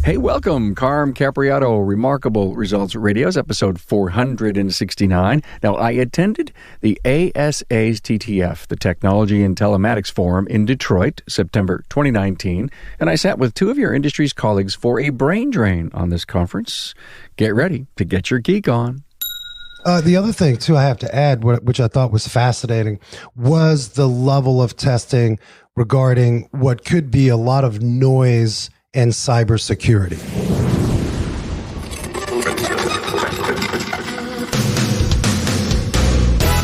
Hey, welcome, Carm Capriato, Remarkable Results Radio's episode 469. Now, I attended the ASA's TTF, the Technology and Telematics Forum in Detroit, September 2019, and I sat with two of your industry's colleagues for a brain drain on this conference. Get ready to get your geek on. The other thing, too, I have to add, which I thought was fascinating, was the level of testing regarding what could be a lot of noise and cybersecurity.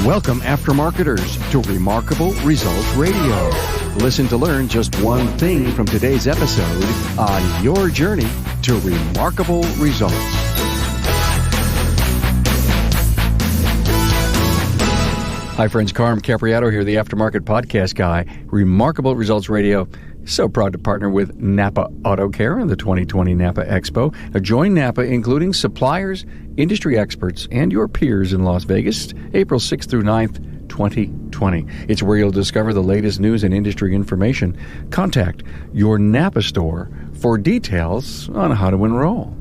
Welcome, aftermarketers, to Remarkable Results Radio. Listen to learn just one thing from today's episode on your journey to remarkable results. Hi, friends. Carm Capriato here, the Aftermarket Podcast Guy. Remarkable Results Radio. So proud to partner with Napa Auto Care in the 2020 Napa Expo. Now join Napa, including suppliers, industry experts, and your peers in Las Vegas, April 6th through 9th, 2020. It's where you'll discover the latest news and industry information. Contact your Napa store for details on how to enroll.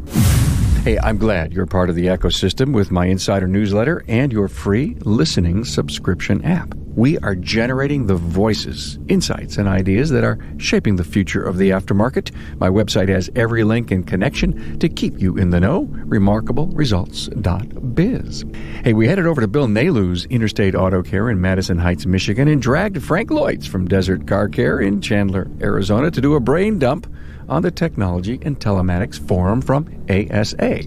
Hey, I'm glad you're part of the ecosystem with my insider newsletter and your free listening subscription app. We are generating the voices, insights, and ideas that are shaping the future of the aftermarket. My website has every link and connection to keep you in the know, remarkableresults.biz. Hey, we headed over to Bill Nalu's Interstate Auto Care in Madison Heights, Michigan, and dragged Frank Leutz from Desert Car Care in Chandler, Arizona, to do a brain dump on the Technology and Telematics Forum from ASA.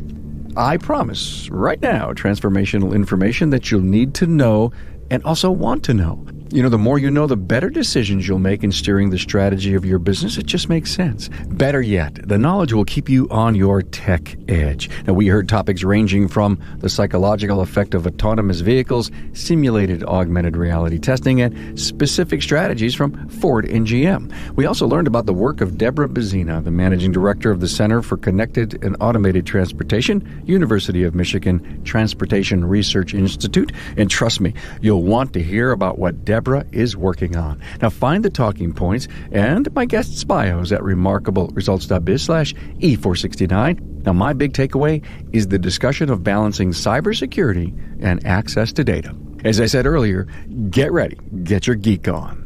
I promise right now transformational information that you'll need to know and also want to know. You know, the more you know, the better decisions you'll make in steering the strategy of your business. It just makes sense. Better yet, the knowledge will keep you on your tech edge. Now, we heard topics ranging from the psychological effect of autonomous vehicles, simulated augmented reality testing, and specific strategies from Ford and GM. We also learned about the work of Deborah Bazina, the managing director of the Center for Connected and Automated Transportation, University of Michigan Transportation Research Institute. And trust me, you'll want to hear about what Deborah is working on. Now find the talking points and my guests' bios at remarkableresults.biz/E469. Now my big takeaway is the discussion of balancing cybersecurity and access to data. As I said earlier, get ready, get your geek on.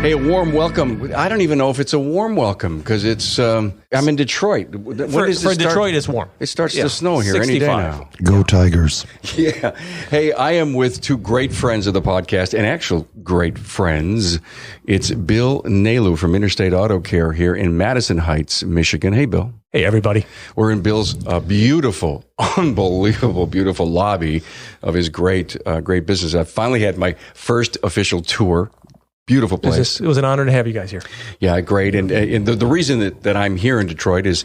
Hey, a warm welcome. I don't even know if it's a warm welcome because it's, I'm in Detroit. For Detroit, it's warm. It starts to snow here 65. Any day now. Go Tigers. Yeah. Hey, I am with two great friends of the podcast and actual great friends. It's Bill Nalu from Interstate Auto Care here in Madison Heights, Michigan. Hey, Bill. Hey, everybody. We're in Bill's beautiful, unbelievable, beautiful lobby of his great business. I finally had my first official tour. Beautiful place. It was an honor to have you guys here. Yeah, great. And the reason that I'm here in Detroit is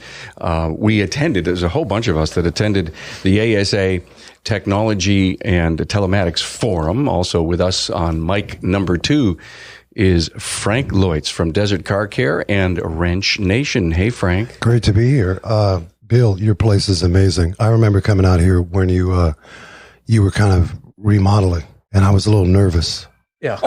we attended, there's a whole bunch of us that attended the ASA Technology and Telematics Forum. Also with us on mic number 2 is Frank Leutz from Desert Car Care and Wrench Nation. Hey, Frank. Great to be here. Bill, your place is amazing. I remember coming out here when you were kind of remodeling, and I was a little nervous. Yeah.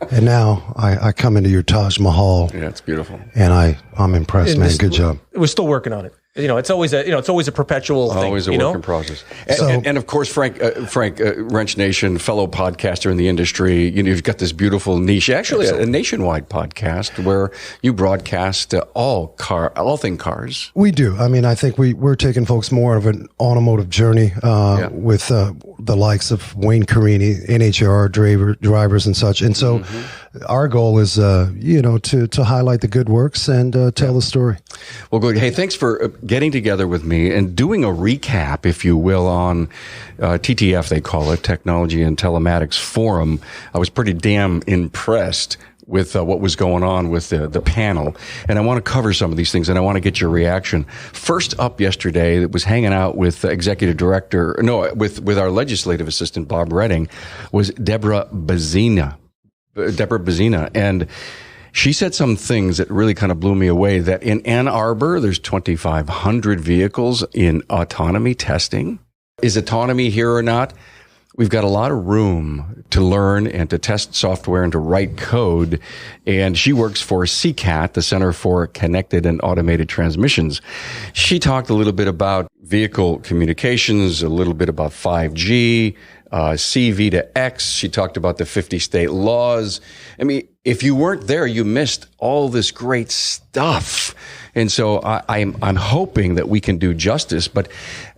And now I come into your Taj Mahal. Yeah, it's beautiful. And I'm impressed, man. Good job. We're still working on it. You know, it's always a perpetual thing. Always a work in process. And of course, Frank, Wrench Nation, fellow podcaster in the industry, you know, you've got this beautiful niche, actually a nationwide podcast where you broadcast all things cars. We do. I mean, I think we're taking folks more of an automotive journey with the likes of Wayne Carini, NHR drivers and such. And so our goal is, to highlight the good works and tell the story. Well, good. Hey, thanks for getting together with me and doing a recap, if you will, on TTF, they call it, Technology and Telematics Forum. I was pretty damn impressed with what was going on with the panel. And I want to cover some of these things, and I want to get your reaction. First up yesterday, that was hanging out with with our legislative assistant, Bob Redding, was Deborah Bazina. And she said some things that really kind of blew me away, that in Ann Arbor, there's 2,500 vehicles in autonomy testing. Is autonomy here or not? we've got a lot of room to learn and to test software and to write code. And she works for CCAT, the Center for Connected and Automated Transmissions. She talked a little bit about vehicle communications, a little bit about 5G, CV to X. She talked about the 50 state laws. I mean, if you weren't there, you missed all this great stuff. And so I'm hoping that we can do justice. But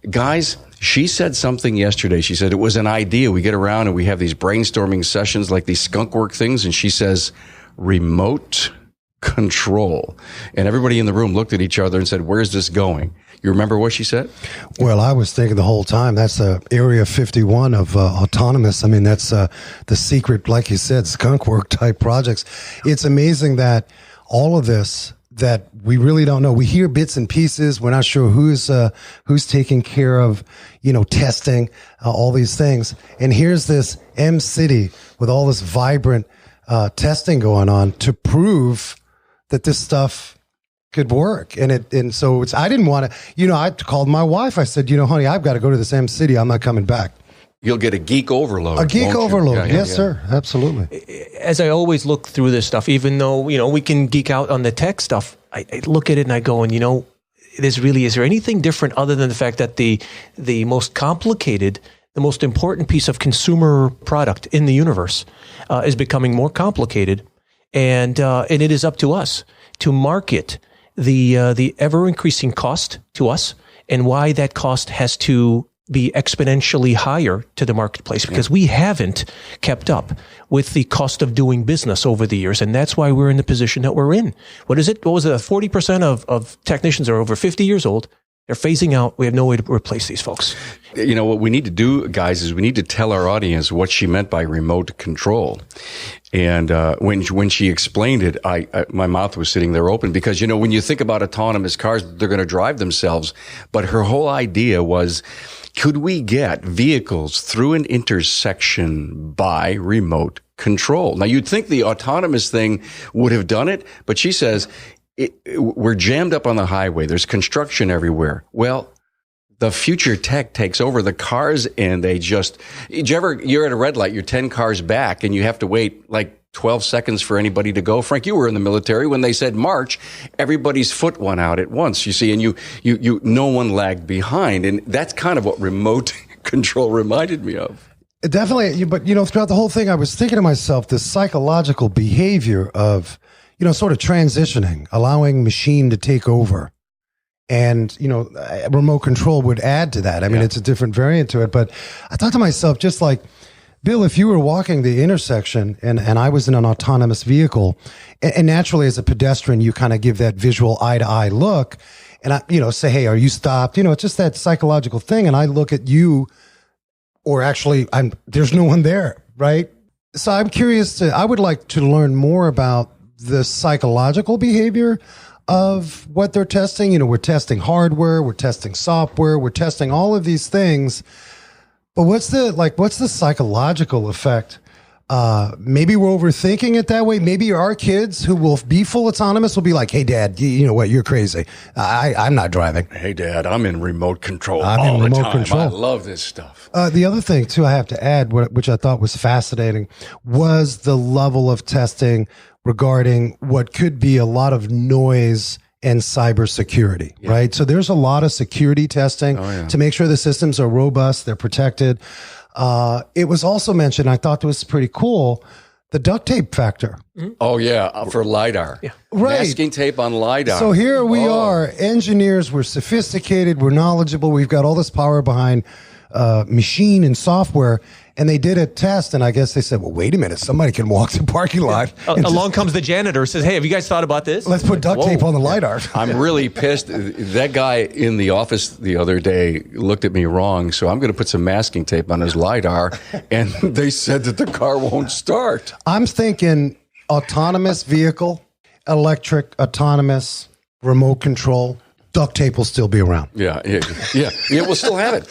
guys, she said something yesterday. She said it was an idea. We get around and we have these brainstorming sessions like these skunk work things. And she says, remote control. And everybody in the room looked at each other and said, where's this going? You remember what she said? Well, I was thinking the whole time, that's Area 51 of autonomous. I mean, that's the secret, like you said, skunk work type projects. It's amazing that all of this that we really don't know. We hear bits and pieces. We're not sure who's taking care of, testing, all these things. And here's this M City with all this vibrant testing going on to prove that this stuff could work. And so I didn't want to, I called my wife. I said, honey, I've got to go to this M City. I'm not coming back. You'll get a geek overload. A geek overload. Yes, sir. Absolutely. As I always look through this stuff, even though, we can geek out on the tech stuff, I look at it and I go, and is there anything different other than the fact that the most complicated, the most important piece of consumer product in the universe is becoming more complicated, and it is up to us to market the ever increasing cost to us and why that cost has to be exponentially higher to the marketplace, because we haven't kept up with the cost of doing business over the years. And that's why we're in the position that we're in. What is it? What was it? 40% of technicians are over 50 years old. They're phasing out. We have no way to replace these folks. What we need to do, guys, is we need to tell our audience what she meant by remote control. And when she explained it, my mouth was sitting there open, because, when you think about autonomous cars, they're going to drive themselves. But her whole idea was, could we get vehicles through an intersection by remote control? Now, you'd think the autonomous thing would have done it, but she says, we're jammed up on the highway. There's construction everywhere. Well, the future tech takes over the cars, and you're at a red light, you're 10 cars back, and you have to wait like 12 seconds for anybody to go. Frank, you were in the military when they said march, everybody's foot went out at once, you see, and you no one lagged behind. And that's kind of what remote control reminded me of. Definitely. But, throughout the whole thing, I was thinking to myself, this psychological behavior of, sort of transitioning, allowing machine to take over. And, remote control would add to that. I mean, it's a different variant to it. But I thought to myself, just like, Bill, if you were walking the intersection and I was in an autonomous vehicle, and naturally as a pedestrian, you kind of give that visual eye-to-eye look, and I, say, hey, are you stopped? It's just that psychological thing. And I look at you, or actually, there's no one there, right? So I'm curious I would like to learn more about the psychological behavior of what they're testing. We're testing hardware, we're testing software, we're testing all of these things. But what's the psychological effect? Maybe we're overthinking it that way. Maybe our kids who will be full autonomous will be like, hey, Dad, you know what? You're crazy. I'm not driving. Hey, Dad, I'm in remote control I'm all in remote the time. Control. I love this stuff. The other thing, too, I have to add, which I thought was fascinating, was the level of testing regarding what could be a lot of noise and cybersecurity, right? So there's a lot of security testing to make sure the systems are robust, they're protected. It was also mentioned, I thought it was pretty cool, the duct tape factor. Oh, yeah, for LiDAR. Yeah. Right. Masking tape on LiDAR. So here we are, engineers, we're sophisticated, we're knowledgeable, we've got all this power behind machine and software. And they did a test, and I guess they said, well, wait a minute, somebody can walk the parking lot. Along comes the janitor, says, hey, have you guys thought about this? Let's put duct tape on the LiDAR. I'm really pissed. That guy in the office the other day looked at me wrong, so I'm going to put some masking tape on his LiDAR, and they said that the car won't start. I'm thinking autonomous vehicle, electric, autonomous, remote control. Duct tape will still be around. Yeah, we'll still have it.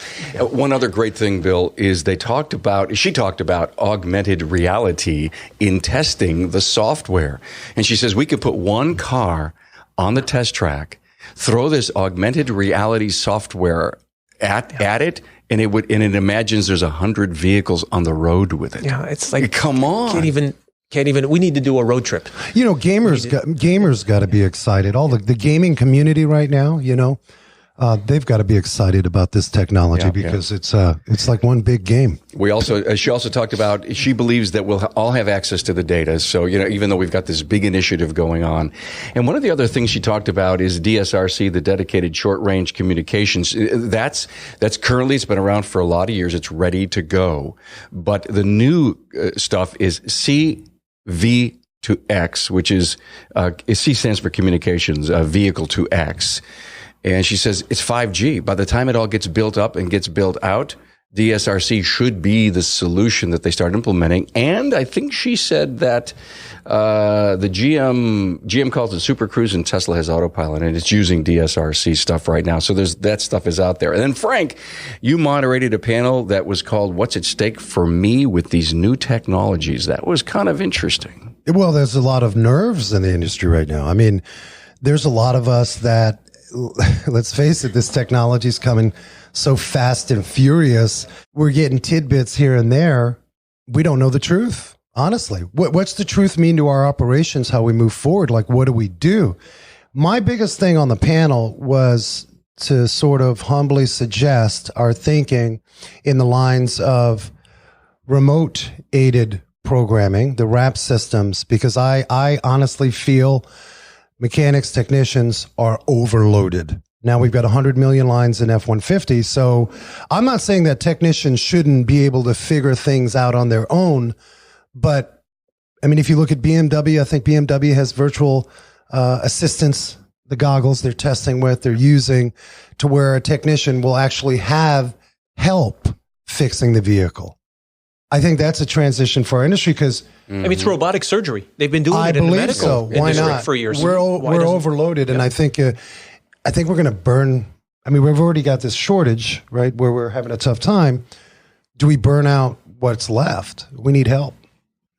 One other great thing, Bill, is she talked about augmented reality in testing the software. And she says we could put one car on the test track, throw this augmented reality software at it, and it imagines there's 100 vehicles on the road with it. Yeah, it's like, come on. Can't even. We need to do a road trip. Gamers got to be excited. All the gaming community right now, they've got to be excited about this technology because it's like one big game. She also talked about, she believes that we'll all have access to the data. So, even though we've got this big initiative going on. And one of the other things she talked about is DSRC, the dedicated short range communications. That's currently, it's been around for a lot of years. It's ready to go. But the new stuff is CV2X, which is, C stands for communications, vehicle to X. And she says it's 5G. By the time it all gets built up and gets built out, DSRC should be the solution that they start implementing. And I think she said that the GM calls it Super Cruise, and Tesla has Autopilot, and it's using DSRC stuff right now. So that stuff is out there. And then Frank, you moderated a panel that was called "What's at Stake for Me with These New Technologies." That was kind of interesting. Well, there's a lot of nerves in the industry right now. I mean, there's a lot of us that, let's face it, this technology is coming so fast and furious. We're getting tidbits here and there. We don't know the truth, honestly. What's the truth mean to our operations, how we move forward? Like, what do we do? My biggest thing on the panel was to sort of humbly suggest our thinking in the lines of remote aided programming, the RAP systems, because I honestly feel mechanics, technicians are overloaded. Now we've got 100 million lines in F-150. So I'm not saying that technicians shouldn't be able to figure things out on their own. But I mean, if you look at BMW, I think BMW has virtual assistants, the goggles they're testing with, they're using, to where a technician will actually have help fixing the vehicle. I think that's a transition for our industry because I mean, it's robotic surgery. They've been doing it in the medical industry for years. We're overloaded, and I think we're going to burn. I mean, we've already got this shortage, right, where we're having a tough time. Do we burn out what's left? We need help.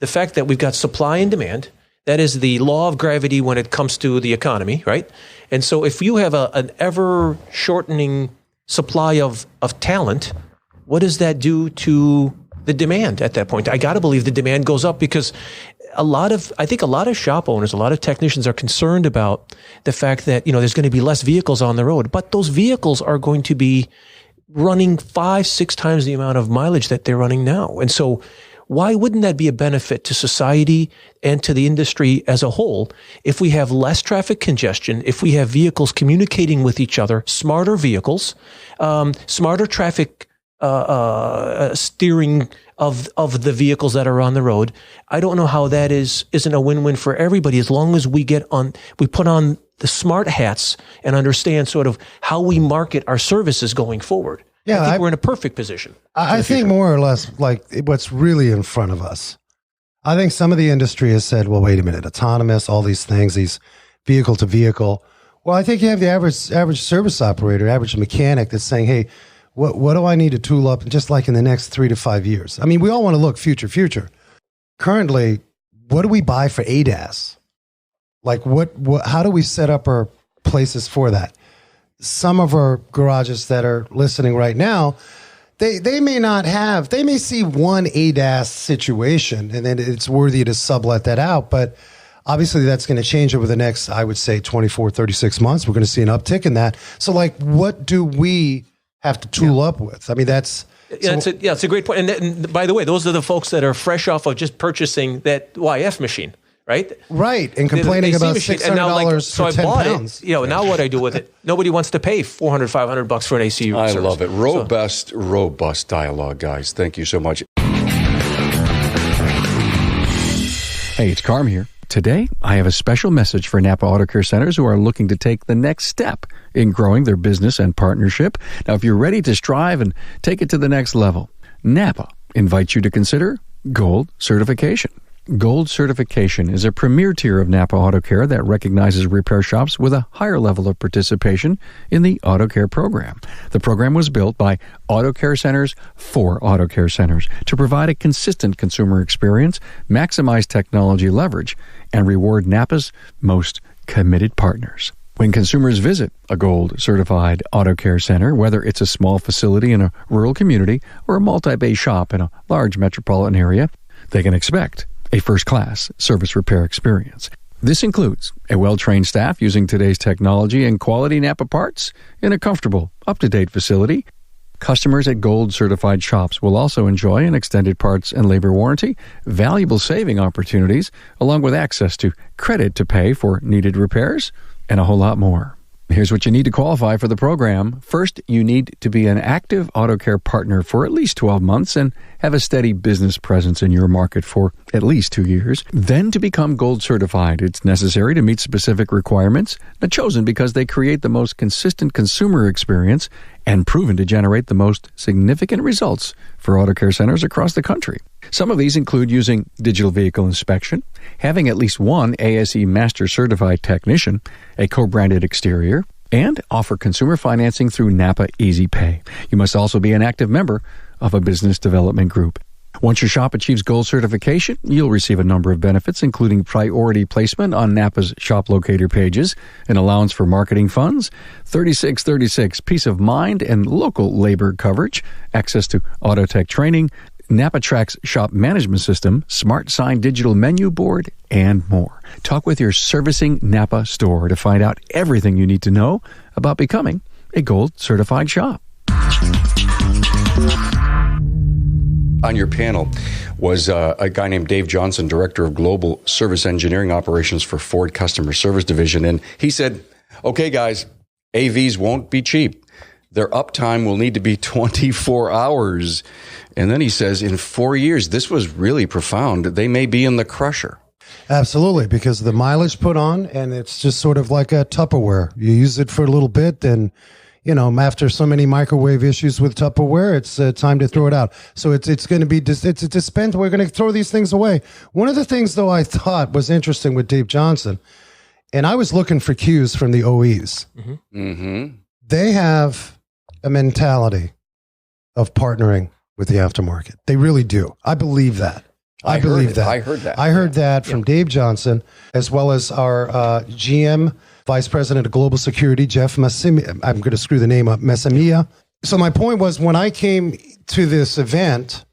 The fact that we've got supply and demand, that is the law of gravity when it comes to the economy, right? And so if you have an ever-shortening supply of talent, what does that do to the demand at that point? I got to believe the demand goes up because I think a lot of shop owners, a lot of technicians are concerned about the fact that, there's going to be less vehicles on the road, but those vehicles are going to be running 5-6 times the amount of mileage that they're running now. And so why wouldn't that be a benefit to society and to the industry as a whole if we have less traffic congestion, if we have vehicles communicating with each other, smarter vehicles, smarter traffic steering of the vehicles that are on the road? I don't know how that isn't a win-win for everybody as long as we put on the smart hats and understand sort of how we market our services going forward. Yeah, I think we're in a perfect position. I think more or less like what's really in front of us. I think some of the industry has said, well, wait a minute, autonomous, all these things, these vehicle to vehicle. Well, I think you have the average service operator, average mechanic that's saying, hey, what do I need to tool up just like in the next 3 to 5 years? I mean, we all want to look future. Currently, what do we buy for ADAS? Like how do we set up our places for that? Some of our garages that are listening right now, they may see one ADAS situation and then it's worthy to sublet that out. But obviously that's going to change over the next, I would say 24, 36 months. We're going to see an uptick in that. So like, what do we have to tool up with? I mean, it's a great point. And by the way, those are the folks that are fresh off of just purchasing that YF machine, right? Right. And complaining about $600 for 10 pounds. Now what I do with it, nobody wants to pay $400, $500 for an AC service. I love it. Robust dialogue, guys. Thank you so much. Hey, it's Carm here. Today, I have a special message for Napa Auto Care Centers who are looking to take the next step in growing their business and partnership. Now, if you're ready to strive and take it to the next level, Napa invites you to consider Gold Certification. Gold Certification is a premier tier of Napa Auto Care that recognizes repair shops with a higher level of participation in the Auto Care program. The program was built by Auto Care Centers for Auto Care Centers to provide a consistent consumer experience, maximize technology leverage, and reward Napa's most committed partners. When consumers visit a Gold-certified auto care center, whether it's a small facility in a rural community or a multi-bay shop in a large metropolitan area, they can expect a first-class service repair experience. This includes a well-trained staff using today's technology and quality Napa parts in a comfortable, up-to-date facility. Customers at Gold-certified shops will also enjoy an extended parts and labor warranty, valuable saving opportunities, along with access to credit to pay for needed repairs, and a whole lot more. Here's what you need to qualify for the program. First, you need to be an active auto care partner for at least 12 months and have a steady business presence in your market for at least 2 years. Then, to become Gold certified, it's necessary to meet specific requirements, chosen because they create the most consistent consumer experience and proven to generate the most significant results for auto care centers across the country. Some of these include using digital vehicle inspection, having at least one ASE Master Certified technician, a co-branded exterior, and offer consumer financing through Napa Easy Pay. You must also be an active member of a business development group. Once your shop achieves Gold certification, you'll receive a number of benefits, including priority placement on Napa's shop locator pages, an allowance for marketing funds, 3636 peace of mind and local labor coverage, access to auto tech training, Napa Track's shop management system, smart sign digital menu board, and more. Talk with your servicing Napa store to find out everything you need to know about becoming a Gold certified shop. On your panel was a guy named Dave Johnson, Director of Global Service Engineering Operations for Ford Customer Service Division. And he said, okay, guys, AVs won't be cheap. Their uptime will need to be 24 hours. And then he says, in 4 years, this was really profound. They may be in the crusher. Absolutely, because the mileage put on, and it's just sort of like a Tupperware. You use it for a little bit, and after so many microwave issues with Tupperware, it's time to throw it out. So it's going to be it's a dispense. We're going to throw these things away. One of the things, though, I thought was interesting with Dave Johnson, and I was looking for cues from the OEs. Mm-hmm. Mm-hmm. They have a mentality of partnering with the aftermarket. They really do. I believe that. I believe that. I heard that. I heard that from Dave Johnson, as well as our GM, Vice President of Global Security, Jeff Massimia. I'm going to screw the name up, Massimia. So my point was, when I came to this event,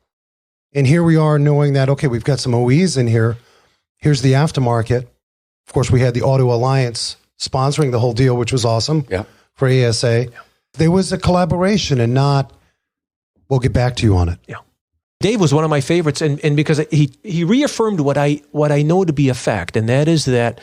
and here we are knowing that, okay, we've got some OEs in here. Here's the aftermarket. Of course, we had the Auto Alliance sponsoring the whole deal, which was awesome for ASA. Yeah. There was a collaboration and not, we'll get back to you on it. Yeah. Dave was one of my favorites, and because he reaffirmed what I know to be a fact, and that is that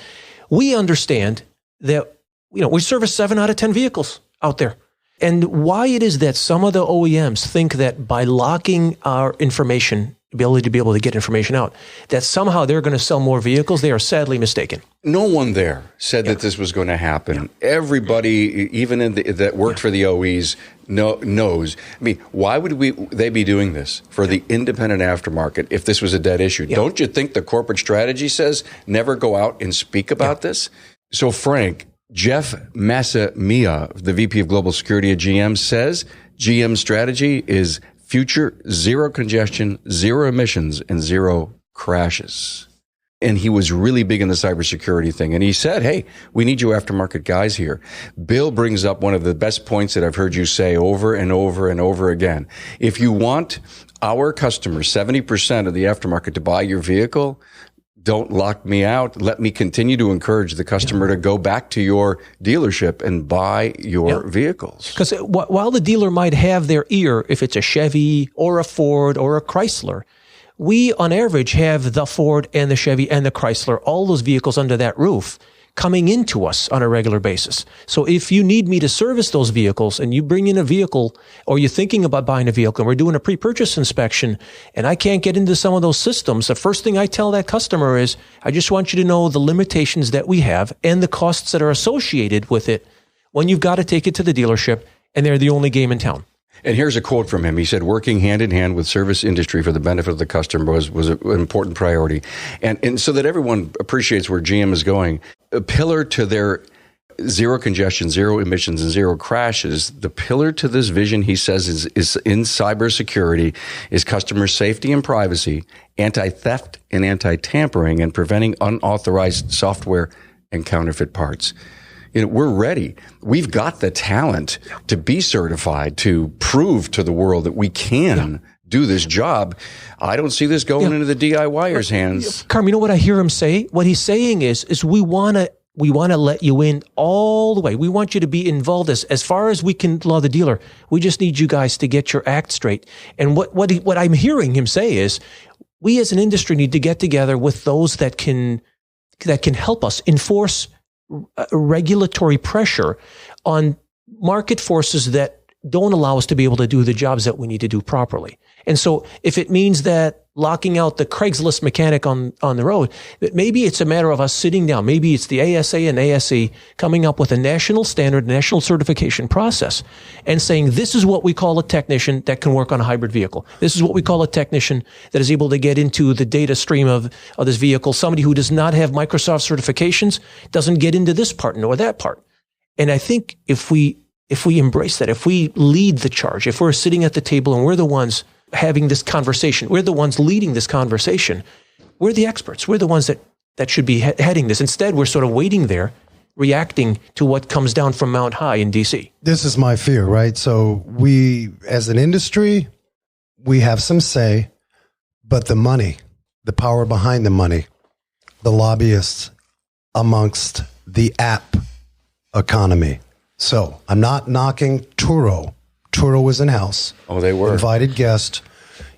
we understand that we service 7 out of 10 vehicles out there, and why it is that some of the OEMs think that by locking our information, ability to be able to get information out, that somehow they're going to sell more vehicles. They are sadly mistaken. No one there said that this was going to happen. Yeah. Everybody, even that worked for the OEs, knows. I mean, why would they be doing this for the independent aftermarket if this was a dead issue? Yeah. Don't you think the corporate strategy says never go out and speak about this? So, Frank, Jeff Massimia, the VP of Global Security at GM, says GM's strategy is future zero congestion, zero emissions, and zero crashes. And he was really big in the cybersecurity thing. And he said, hey, we need you aftermarket guys here. Bill brings up one of the best points that I've heard you say over and over and over again. If you want our customers, 70% of the aftermarket, to buy your vehicle, don't lock me out. Let me continue to encourage the customer to go back to your dealership and buy your vehicles. Because while the dealer might have their ear, if it's a Chevy or a Ford or a Chrysler, we on average have the Ford and the Chevy and the Chrysler, all those vehicles under that roof, coming into us on a regular basis. So if you need me to service those vehicles and you bring in a vehicle, or you're thinking about buying a vehicle and we're doing a pre-purchase inspection and I can't get into some of those systems, the first thing I tell that customer is, I just want you to know the limitations that we have and the costs that are associated with it when you've got to take it to the dealership and they're the only game in town. And here's a quote from him. He said, working hand in hand with service industry for the benefit of the customer was an important priority. And so that everyone appreciates where GM is going, a pillar to their zero congestion, zero emissions, and zero crashes, the pillar to this vision, he says, is in cybersecurity, is customer safety and privacy, anti-theft and anti-tampering, and preventing unauthorized software and counterfeit parts. we're ready. We've got the talent to be certified, to prove to the world that we can do this job. I don't see this going into the DIYers' hands. Carm, you know what I hear him say? What he's saying is we want to let you in all the way. We want you to be involved as far as we can law the dealer. We just need you guys to get your act straight. And what I'm hearing him say is, we as an industry need to get together with those that can help us enforce regulatory pressure on market forces that don't allow us to be able to do the jobs that we need to do properly. And so if it means that locking out the Craigslist mechanic on the road, that maybe it's a matter of us sitting down. Maybe it's the ASA and ASE coming up with a national standard, national certification process and saying, this is what we call a technician that can work on a hybrid vehicle. This is what we call a technician that is able to get into the data stream of this vehicle. Somebody who does not have Microsoft certifications doesn't get into this part nor that part. And I think if we embrace that, if we lead the charge, if we're sitting at the table and we're the ones having this conversation, we're the ones leading this conversation, we're the experts, we're the ones that should be heading this. Instead, we're sort of waiting there, reacting to what comes down from Mount High in DC. This is my fear, right? So we, as an industry, we have some say, but the money, the power behind the money, the lobbyists amongst the app economy. So I'm not knocking Turo. Turo was in-house. Oh, they were. Invited guest.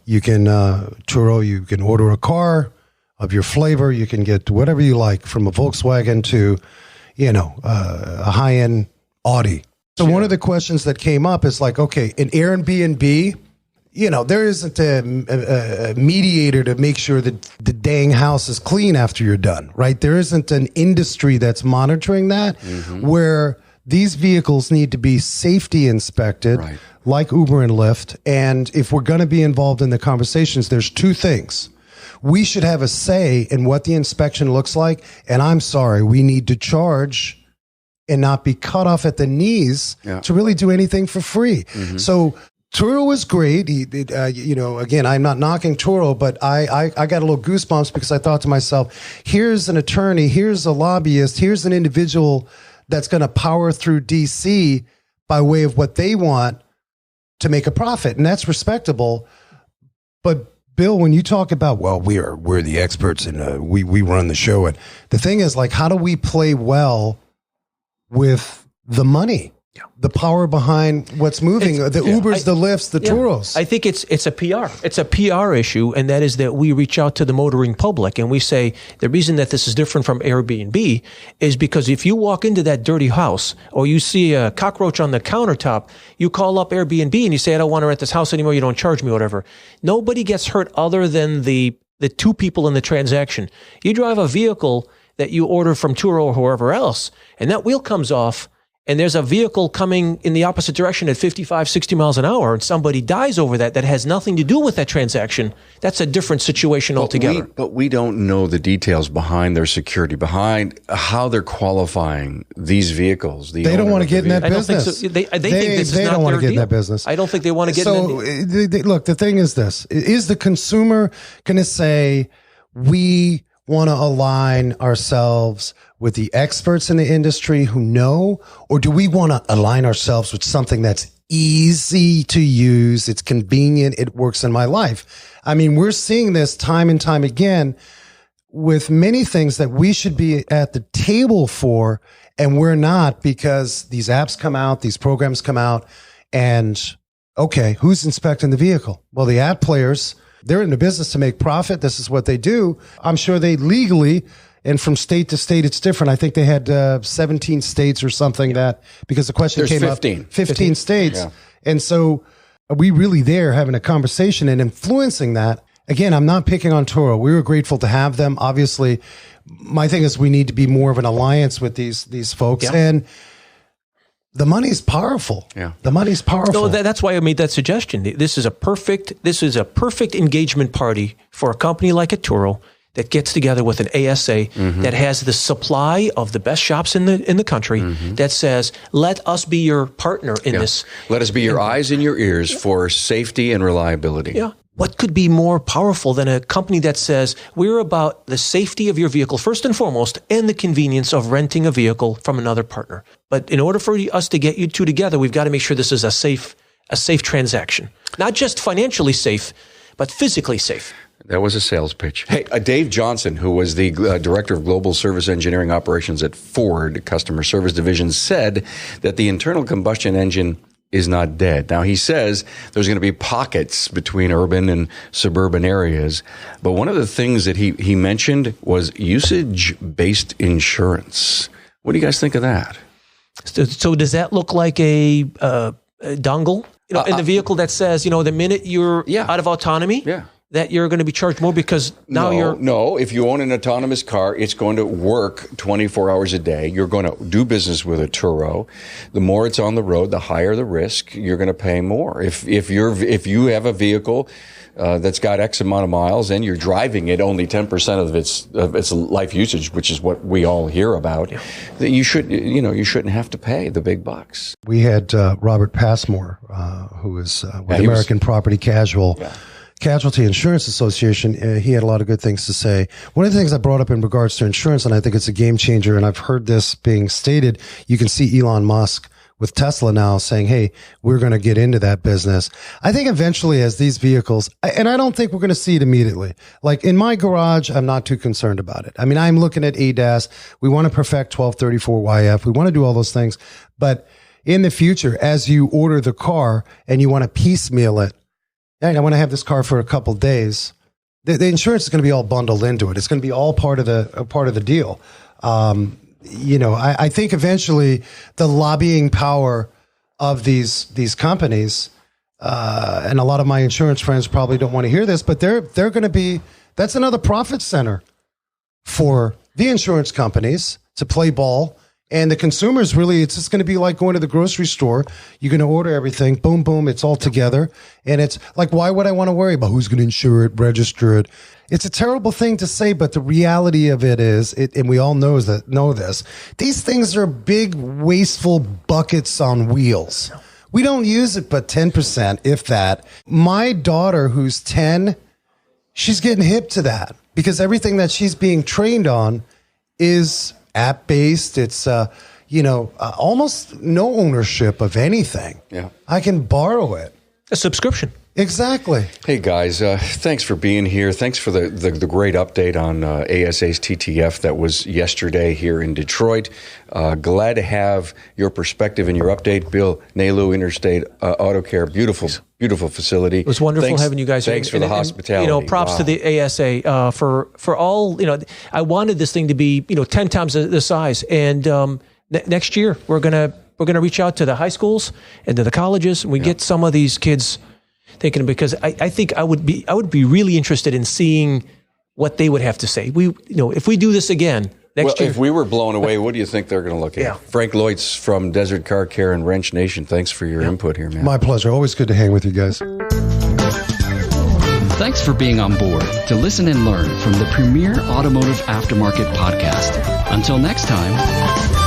You can, Turo, you can order a car of your flavor. You can get whatever you like, from a Volkswagen to, a high-end Audi. So one of the questions that came up is like, okay, in Airbnb, there isn't a mediator to make sure that the dang house is clean after you're done, right? There isn't an industry that's monitoring that, where these vehicles need to be safety inspected, right, like Uber and Lyft. And if we're going to be involved in the conversations, there's two things. We should have a say in what the inspection looks like. And I'm sorry, we need to charge and not be cut off at the knees to really do anything for free. So Turo was great. Again, I'm not knocking Turo, but I got a little goosebumps because I thought to myself, here's an attorney, here's a lobbyist, here's an individual that's going to power through DC by way of what they want to make a profit. And that's respectable. But Bill, when you talk about, well, we're the experts and we run the show. And the thing is, like, how do we play well with the money? The power behind what's moving, the Ubers, the Lyfts, the Turos. I think it's a PR. It's a PR issue, and that is that we reach out to the motoring public and we say the reason that this is different from Airbnb is because if you walk into that dirty house or you see a cockroach on the countertop, you call up Airbnb and you say, I don't want to rent this house anymore. You don't charge me, whatever. Nobody gets hurt other than the two people in the transaction. You drive a vehicle that you order from Turo or whoever else, and that wheel comes off, and there's a vehicle coming in the opposite direction at 55, 60 miles an hour, and somebody dies over that has nothing to do with that transaction, that's a different situation altogether. But we don't know the details behind their security, behind how they're qualifying these vehicles. They don't want to get in that business. I don't think so. They think this is not don't want their to get deal. in that business. I don't think they want to get in that deal. Look, the thing is this. Is the consumer going to say, we want to align ourselves with the experts in the industry who know, or do we want to align ourselves with something that's easy to use, it's convenient, it works in my life? I mean, we're seeing this time and time again with many things that we should be at the table for, and we're not, because these apps come out, these programs come out, and okay, who's inspecting the vehicle? Well, the app players, they're in the business to make profit. This is what they do. I'm sure they legally, and from state to state, it's different. I think they had 17 states or something that, because the question came up, 15 states. Yeah. And so are we really there having a conversation and influencing that? Again, I'm not picking on Turo. We were grateful to have them. Obviously, my thing is we need to be more of an alliance with these folks. Yeah. And the money's powerful. Yeah. The money's powerful. No, that's why I made that suggestion. This is a perfect engagement party for a company like a Turo that gets together with an ASA that has the supply of the best shops in the country that says, let us be your partner in this. Let us be your eyes and your ears for safety and reliability. Yeah. what could be more powerful than a company that says, we're about the safety of your vehicle, first and foremost, and the convenience of renting a vehicle from another partner. But in order for us to get you two together, we've got to make sure this is a safe transaction. Not just financially safe, but physically safe. That was a sales pitch. Hey, Dave Johnson, who was the Director of Global Service Engineering Operations at Ford Customer Service Division, said that the internal combustion engine is not dead. Now, he says there's going to be pockets between urban and suburban areas, but one of the things that he mentioned was usage-based insurance. What do you guys think of that? So does that look like a dongle in the vehicle that says, the minute you're out of autonomy, that you're going to be charged more because now No, if you own an autonomous car, it's going to work 24 hours a day. You're going to do business with a Turo. The more it's on the road, the higher the risk. You're going to pay more. If you have a vehicle that's got X amount of miles and you're driving it only 10% of its life usage, which is what we all hear about, that you shouldn't have to pay the big bucks. We had Robert Passmore, who is with American Property Casualty Insurance Association. He had a lot of good things to say. One of the things I brought up in regards to insurance, and I think it's a game changer, and I've heard this being stated, you can see Elon Musk with Tesla now saying, hey, we're going to get into that business. I think eventually as these vehicles, and I don't think we're going to see it immediately. Like in my garage, I'm not too concerned about it. I mean, I'm looking at ADAS. We want to perfect 1234YF. We want to do all those things. But in the future, as you order the car and you want to piecemeal it, and I want to have this car for a couple of days, the insurance is going to be all bundled into it. It's going to be all part of the deal. I think eventually the lobbying power of these companies, and a lot of my insurance friends probably don't want to hear this, but they're going to be, that's another profit center for the insurance companies to play ball. And the consumers really, it's just going to be like going to the grocery store. You're going to order everything. Boom, boom. It's all together. And it's like, why would I want to worry about who's going to insure it, register it? It's a terrible thing to say, but the reality of it is, and we all know this, these things are big, wasteful buckets on wheels. We don't use it but 10%, if that. My daughter, who's 10, she's getting hip to that because everything that she's being trained on is app-based. It's, almost no ownership of anything. Yeah. I can borrow it. A subscription. Exactly. Hey, guys, thanks for being here. Thanks for the great update on ASA's TTF that was yesterday here in Detroit. Glad to have your perspective and your update. Bill, Nalu, Interstate Auto Care, beautiful facility. It was wonderful having you guys here. Thanks for the hospitality. Props to the ASA for all, I wanted this thing to be, 10 times the size. And next year, we're going to reach out to the high schools and to the colleges, and we get some of these kids thinking, because I think I would be really interested in seeing what they would have to say. If we do this again next year. If we were blown away, what do you think they're going to look at? Yeah. Frank Leutz from Desert Car Care and Wrench Nation. Thanks for your input here, man. My pleasure. Always good to hang with you guys. Thanks for being on board to listen and learn from the premier automotive aftermarket podcast. Until next time.